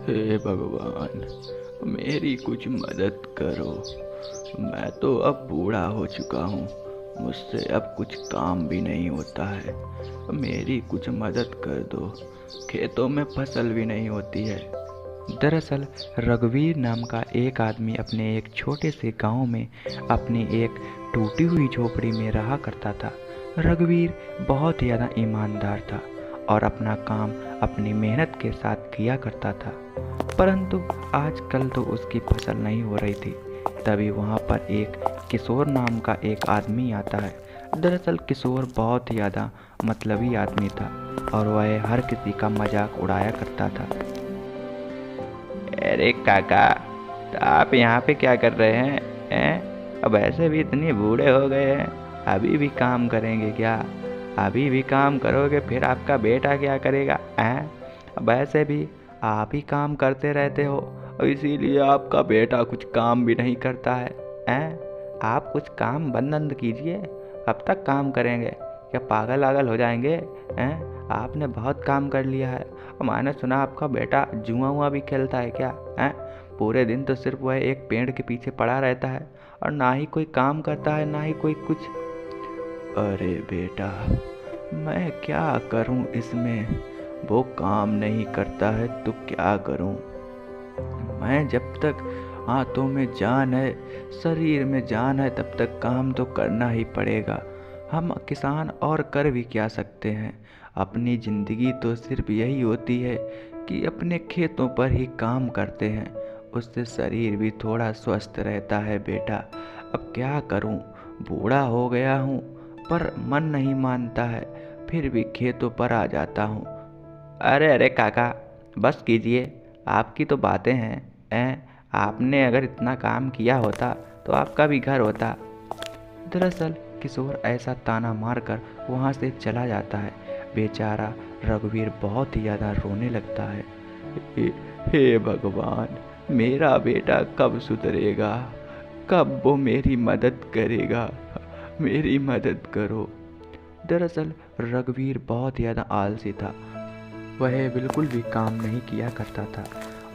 हे भगवान, मेरी कुछ मदद करो। मैं तो अब बूढ़ा हो चुका हूँ, मुझसे अब कुछ काम भी नहीं होता है। मेरी कुछ मदद कर दो, खेतों में फसल भी नहीं होती है। दरअसल रघुवीर नाम का एक आदमी अपने एक छोटे से गांव में अपनी एक टूटी हुई झोपड़ी में रहा करता था। रघुवीर बहुत ज़्यादा ईमानदार था और अपना काम अपनी मेहनत के साथ किया करता था। परंतु आजकल तो उसकी फसल नहीं हो रही थी। तभी वहाँ पर एक किशोर नाम का एक आदमी आता है। दरअसल किशोर बहुत ज़्यादा मतलबी आदमी था और वह हर किसी का मजाक उड़ाया करता था। अरे काका, तो आप यहाँ पे क्या कर रहे हैं? अब ऐसे भी इतने बूढ़े हो गए हैं, अभी भी काम करेंगे क्या? अभी भी काम करोगे फिर आपका बेटा क्या करेगा? हैं? अब ऐसे भी आप ही काम करते रहते हो, और इसीलिए आपका बेटा कुछ काम भी नहीं करता है। हैं? आप कुछ काम बंद कीजिए। कब तक काम करेंगे? क्या पागल आगल हो जाएंगे? हैं? आपने बहुत काम कर लिया है। और मैंने सुना आपका बेटा जुआ हुआ भी खेलता है क्या? हैं? पूरे दिन तो सिर्फ वह एक पेड़ के पीछे पड़ा रहता है और ना ही कोई काम करता है, ना ही कोई कुछ। अरे बेटा, मैं क्या करूं इसमें? वो काम नहीं करता है तो क्या करूं? मैं जब तक हाथों में जान है, शरीर में जान है, तब तक काम तो करना ही पड़ेगा। हम किसान और कर भी क्या सकते हैं? अपनी ज़िंदगी तो सिर्फ यही होती है कि अपने खेतों पर ही काम करते हैं। उससे शरीर भी थोड़ा स्वस्थ रहता है बेटा। अब क्या करूं? बूढ़ा हो गया हूं, पर मन नहीं मानता है, फिर भी खेतों पर आ जाता हूं। अरे अरे काका, बस कीजिए। आपकी तो बातें हैं। आपने अगर इतना काम किया होता तो आपका भी घर होता। दरअसल किशोर ऐसा ताना मारकर वहाँ से चला जाता है। बेचारा रघुवीर बहुत ही ज़्यादा रोने लगता है। हे हे भगवान, मेरा बेटा कब सुधरेगा? कब वो मेरी मदद करेगा? मेरी मदद करो। दरअसल रघुवीर बहुत ज़्यादा आलसी था। वह बिल्कुल भी काम नहीं किया करता था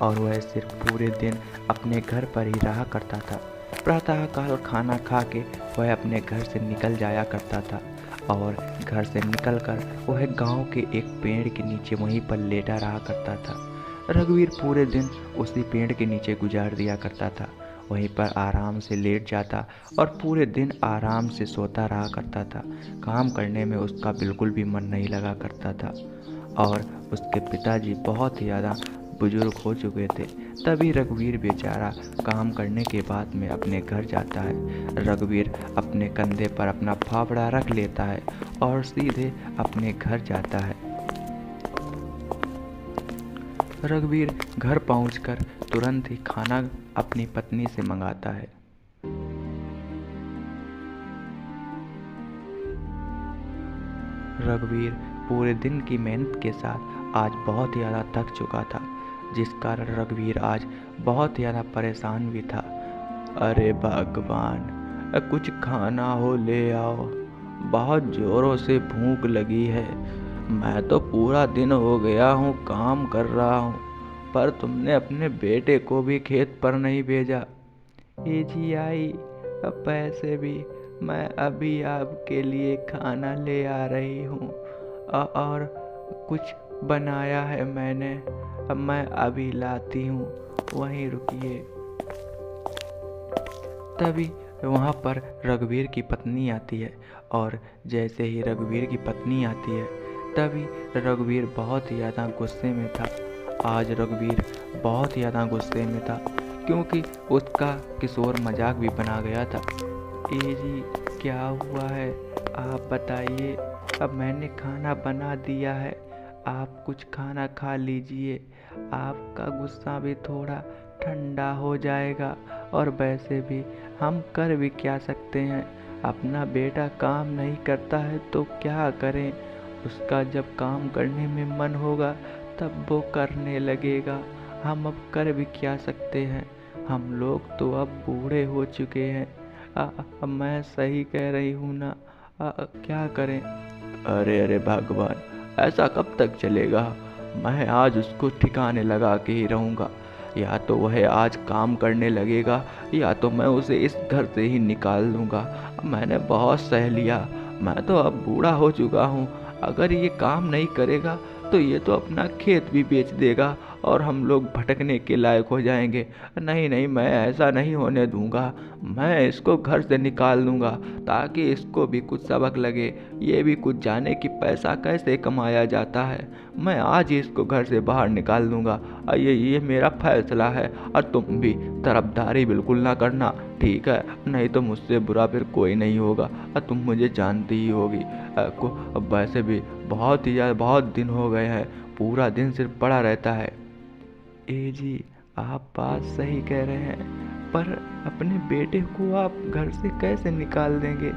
और वह सिर्फ पूरे दिन अपने घर पर ही रहा करता था। प्रातःकाल खाना खा के वह अपने घर से निकल जाया करता था और घर से निकलकर वह गांव के एक पेड़ के नीचे वहीं पर लेटा रहा करता था। रघुवीर पूरे दिन उसी पेड़ के नीचे गुजार दिया करता था। वहीं पर आराम से लेट जाता और पूरे दिन आराम से सोता रहा करता था। काम करने में उसका बिल्कुल भी मन नहीं लगा करता था और उसके पिताजी बहुत ही ज़्यादा बुजुर्ग हो चुके थे। तभी रघुवीर बेचारा काम करने के बाद में अपने घर जाता है। रघुवीर अपने कंधे पर अपना फावड़ा रख लेता है और सीधे अपने घर जाता है। रघुवीर घर पहुंचकर तुरंत ही खाना अपनी पत्नी से मंगाता है। रघुवीर पूरे दिन की मेहनत के साथ आज बहुत ज़्यादा थक चुका था, जिस कारण रघुवीर आज बहुत ज़्यादा परेशान भी था। अरे भगवान, कुछ खाना हो ले आओ। बहुत ज़ोरों से भूख लगी है। मैं तो पूरा दिन हो गया हूँ काम कर रहा हूँ, पर तुमने अपने बेटे को भी खेत पर नहीं भेजा। ए जी आई, अब पैसे भी मैं अभी आपके लिए खाना ले आ रही हूँ और कुछ बनाया है मैंने, अब मैं अभी लाती हूँ, वहीं रुकिए। तभी वहाँ पर रघुवीर की पत्नी आती है और जैसे ही रघुवीर की पत्नी आती है तभी रघुवीर बहुत ही ज़्यादा गुस्से में था। आज रघुवीर बहुत ही ज़्यादा गुस्से में था क्योंकि उसका किशोर मजाक भी बना गया था। ए जी, क्या हुआ है? आप बताइए। अब मैंने खाना बना दिया है, आप कुछ खाना खा लीजिए, आपका गुस्सा भी थोड़ा ठंडा हो जाएगा। और वैसे भी हम कर भी क्या सकते हैं? अपना बेटा काम नहीं करता है तो क्या करें? उसका जब काम करने में मन होगा तब वो करने लगेगा। हम अब कर भी क्या सकते हैं? हम लोग तो अब बूढ़े हो चुके हैं। अब मैं सही कह रही हूँ ना? क्या करें? अरे अरे भगवान, ऐसा कब तक चलेगा? मैं आज उसको ठिकाने लगा के ही रहूँगा। या तो वह आज काम करने लगेगा या तो मैं उसे इस घर से ही निकाल दूँगा। मैंने बहुत सह लिया, मैं तो अब बूढ़ा हो चुका हूँ। अगर ये काम नहीं करेगा तो ये तो अपना खेत भी बेच देगा और हम लोग भटकने के लायक हो जाएंगे। नहीं नहीं, मैं ऐसा नहीं होने दूंगा। मैं इसको घर से निकाल दूंगा ताकि इसको भी कुछ सबक लगे, ये भी कुछ जाने कि पैसा कैसे कमाया जाता है। मैं आज ही इसको घर से बाहर निकाल दूंगा और ये मेरा फैसला है। और तुम भी तरफदारी बिल्कुल ना करना, ठीक है? नहीं तो मुझसे बुरा फिर कोई नहीं होगा और तुम मुझे जानती ही होगी। वैसे भी बहुत दिन हो गए हैं, पूरा दिन सिर्फ पड़ा रहता है। ए जी, आप बात सही कह रहे हैं, पर अपने बेटे को आप घर से कैसे निकाल देंगे?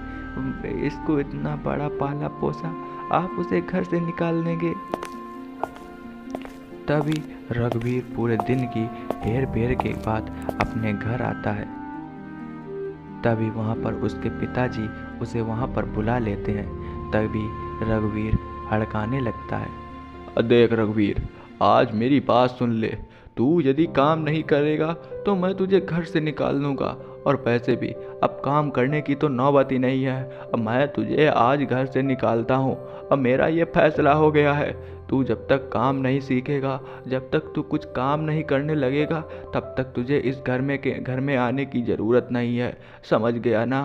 इसको इतना बड़ा पाला पोसा, आप उसे घर से निकाल देंगे? तभी रघुवीर पूरे दिन की हेर फेर के बाद अपने घर आता है। तभी वहाँ पर उसके पिताजी उसे वहाँ पर बुला लेते हैं। तभी रघुवीर हड़काने लगता है। देख रघुवीर, आज मेरी बात सुन ले। तू यदि काम नहीं करेगा तो मैं तुझे घर से निकाल दूंगा। और पैसे भी, अब काम करने की तो नौबत ही नहीं है। अब मैं तुझे आज घर से निकालता हूँ। अब मेरा ये फैसला हो गया है। तू जब तक काम नहीं सीखेगा, जब तक तू कुछ काम नहीं करने लगेगा, तब तक तुझे इस घर में आने की ज़रूरत नहीं है। समझ गया ना?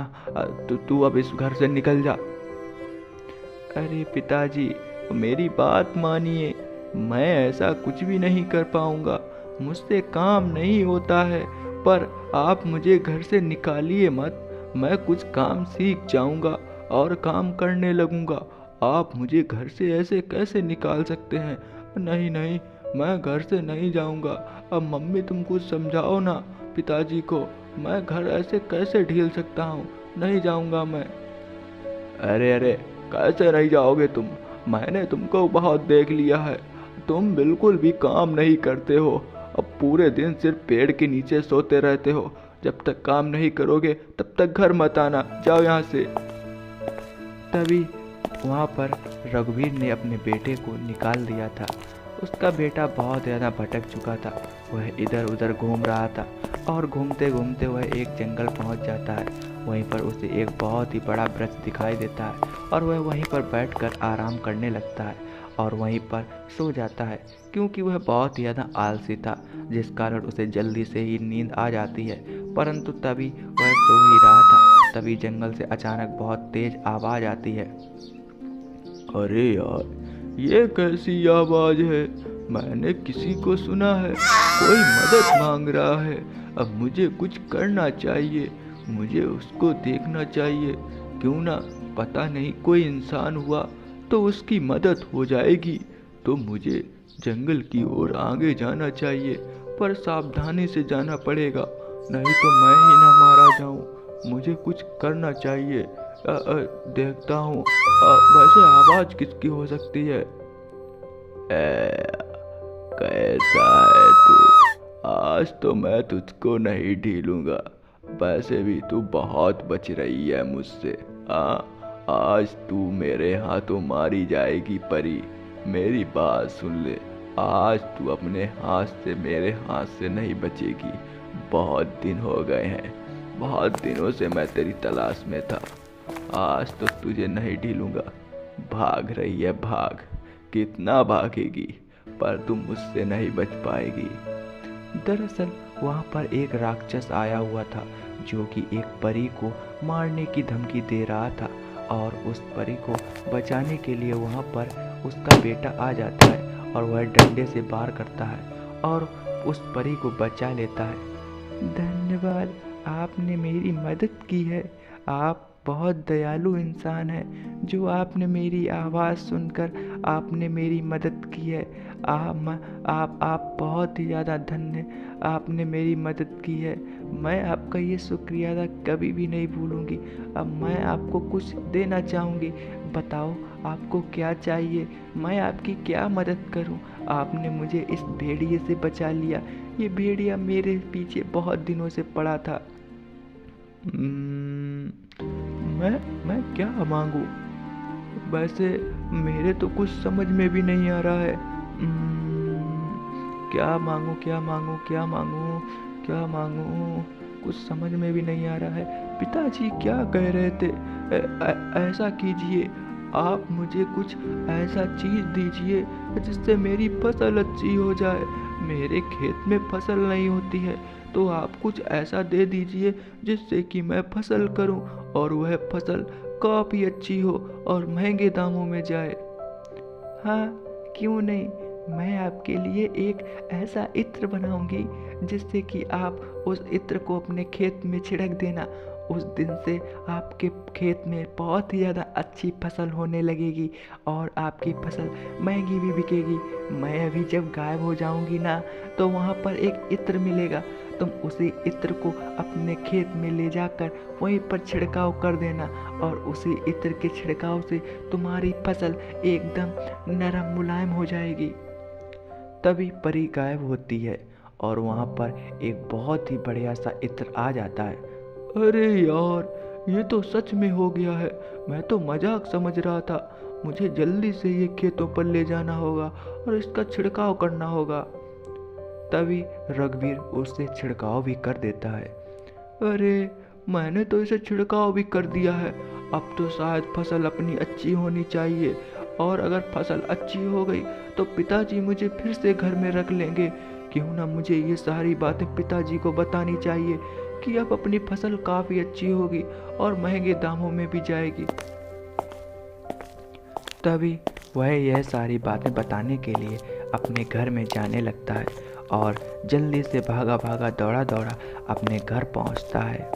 तू अब इस घर से निकल जा। अरे पिताजी, मेरी बात मानिए, मैं ऐसा कुछ भी नहीं कर पाऊंगा। मुझसे काम नहीं होता है, पर आप मुझे घर से निकालिए मत। मैं कुछ काम सीख जाऊंगा और काम करने लगूंगा। आप मुझे घर से ऐसे कैसे निकाल सकते हैं? नहीं नहीं, मैं घर से नहीं जाऊंगा। अब मम्मी तुम कुछ समझाओ ना पिताजी को। मैं घर ऐसे कैसे ढील सकता हूँ? नहीं जाऊंगा मैं। अरे अरे, कैसे नहीं जाओगे तुम? मैंने तुमको बहुत देख लिया है, तुम बिल्कुल भी काम नहीं करते हो। अब पूरे दिन सिर्फ पेड़ के नीचे सोते रहते हो। जब तक काम नहीं करोगे तब तक घर मत आना, जाओ यहाँ से। तभी वहाँ पर रघुवीर ने अपने बेटे को निकाल दिया था। उसका बेटा बहुत ज़्यादा भटक चुका था। वह इधर उधर घूम रहा था और घूमते घूमते वह एक जंगल पहुँच जाता है। वहीं पर उसे एक बहुत ही बड़ा वृक्ष दिखाई देता है और वह वहीं पर बैठकर आराम करने लगता है और वहीं पर सो जाता है, क्योंकि वह बहुत ही ज़्यादा आलसी था, जिस कारण उसे जल्दी से ही नींद आ जाती है। परंतु तभी वह सो ही रहा था, तभी जंगल से अचानक बहुत तेज आवाज़ आती है। अरे यार, ये कैसी आवाज़ है? मैंने किसी को सुना है, कोई मदद मांग रहा है। अब मुझे कुछ करना चाहिए, मुझे उसको देखना चाहिए। क्यों ना, पता नहीं कोई इंसान हुआ तो उसकी मदद हो जाएगी। तो मुझे जंगल की ओर आगे जाना चाहिए, पर सावधानी से जाना पड़ेगा, नहीं तो मैं ही ना मारा जाऊं। मुझे कुछ करना चाहिए। देखता हूँ। वैसे आवाज़ किसकी हो सकती है? कैसा है तू? आज तो मैं तुझको नहीं ढीलूंगा। वैसे भी तू बहुत बच रही है मुझसे। आज तू मेरे हाथों मारी जाएगी परी। मेरी बात सुन ले, आज तू अपने हाथ से मेरे हाथ से नहीं बचेगी। बहुत दिन हो गए हैं, बहुत दिनों से मैं तेरी तलाश में था। आज तो तुझे नहीं ढीलूंगा। भाग रही है, भाग। कितना भागेगी, पर तुम मुझसे नहीं बच पाएगी। दरअसल वहाँ पर एक राक्षस आया हुआ था, जो कि एक परी को मारने की धमकी दे रहा था और उस परी को बचाने के लिए वहाँ पर उसका बेटा आ जाता है और वह डंडे से वार करता है और उस परी को बचा लेता है। धन्यवाद, आपने मेरी मदद की है। आप बहुत दयालु इंसान हैं, जो आपने मेरी आवाज़ सुनकर आपने मेरी मदद की है। आप बहुत ही ज़्यादा धन्य, आपने मेरी मदद की है। मैं आपका ये शुक्रिया अदा कभी भी नहीं भूलूंगी। अब मैं आपको कुछ देना चाहूँगी, बताओ आपको क्या चाहिए? मैं आपकी क्या मदद करूं? आपने मुझे इस भेड़िए से बचा लिया। ये भेड़िया मेरे पीछे बहुत दिनों से पड़ा था। मैं क्या मांगू? वैसे मेरे तो कुछ समझ में भी नहीं आ रहा है। क्या मांगूं क्या मांगूं क्या मांगूं क्या मांगूं, कुछ समझ में भी नहीं आ रहा है। पिताजी क्या कह रहे थे? ऐसा कीजिए, आप मुझे कुछ ऐसा चीज़ दीजिए जिससे मेरी फसल अच्छी हो जाए। मेरे खेत में फसल नहीं होती है, तो आप कुछ ऐसा दे दीजिए जिससे कि मैं फसल करूं और वह फसल काफ़ी अच्छी हो और महंगे दामों में जाए। हाँ, क्यों नहीं, मैं आपके लिए एक ऐसा इत्र बनाऊंगी जिससे कि आप उस इत्र को अपने खेत में छिड़क देना। उस दिन से आपके खेत में बहुत ही ज़्यादा अच्छी फसल होने लगेगी और आपकी फसल महंगी भी बिकेगी। मैं अभी जब गायब हो जाऊंगी ना, तो वहाँ पर एक इत्र मिलेगा। तुम उसी इत्र को अपने खेत में ले जाकर वहीं पर छिड़काव कर देना और उसी इत्र के छिड़काव से तुम्हारी फसल एकदम नरम मुलायम हो जाएगी। तभी परी गायब होती है और वहाँ पर एक बहुत ही बढ़िया सा इत्र आ जाता है। अरे यार, ये तो सच में हो गया है। मैं तो मजाक समझ रहा था। मुझे जल्दी से ये खेतों पर ले जाना होगा और इसका छिड़काव करना होगा। तभी रघुवीर उससे छिड़काव भी कर देता है। अरे, मैंने तो इसे छिड़काव भी कर दिया है। अब तो शायद फसल अपनी अच्छी होनी चाहिए, और अगर फसल अच्छी हो गई तो पिताजी मुझे फिर से घर में रख लेंगे। क्यों ना मुझे ये सारी बातें पिताजी को बतानी चाहिए कि अब अपनी फसल काफ़ी अच्छी होगी और महंगे दामों में भी जाएगी। तभी वह यह सारी बातें बताने के लिए अपने घर में जाने लगता है और जल्दी से भागा भागा दौड़ा दौड़ा अपने घर पहुंचता है।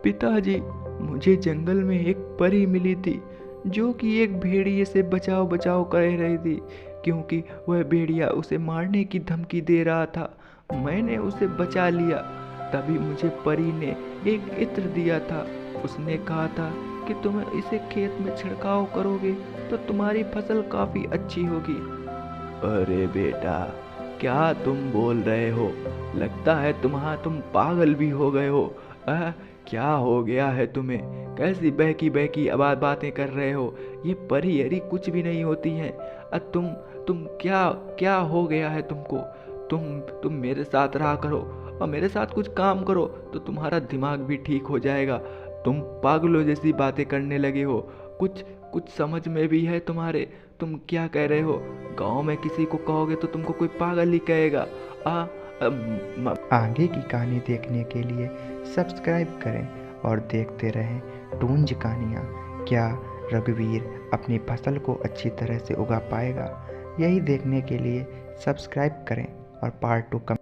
पिताजी, मुझे जंगल में एक परी मिली थी जो कि एक भेड़िए से बचाओ बचाओ कर रही थी, क्योंकि वह भेड़िया उसे मारने की धमकी दे रहा था। मैंने उसे बचा लिया। तभी मुझे परी ने एक इत्र दिया था। उसने कहा था कि तुम इसे खेत में छिड़काव करोगे तो तुम्हारी फसल काफ़ी अच्छी होगी। अरे बेटा, क्या तुम बोल रहे हो? लगता है तुम पागल भी हो गए हो। क्या हो गया है तुम्हें? कैसी बहकी बहकी बातें कर रहे हो? ये परी हरी कुछ भी नहीं होती हैं। तुम क्या क्या हो गया है तुमको? तुम मेरे साथ रहा करो और मेरे साथ कुछ काम करो तो तुम्हारा दिमाग भी ठीक हो जाएगा। तुम पागलों जैसी बातें करने लगे हो। कुछ कुछ समझ में भी है तुम्हारे? तुम क्या कह रहे हो? गांव में किसी को कहोगे तो तुमको कोई पागल ही कहेगा। आगे की कहानी देखने के लिए सब्सक्राइब करें और देखते रहें टूंज कहानियाँ। क्या रघुवीर अपनी फसल को अच्छी तरह से उगा पाएगा? यही देखने के लिए सब्सक्राइब करें और पार्ट 2 कमेंट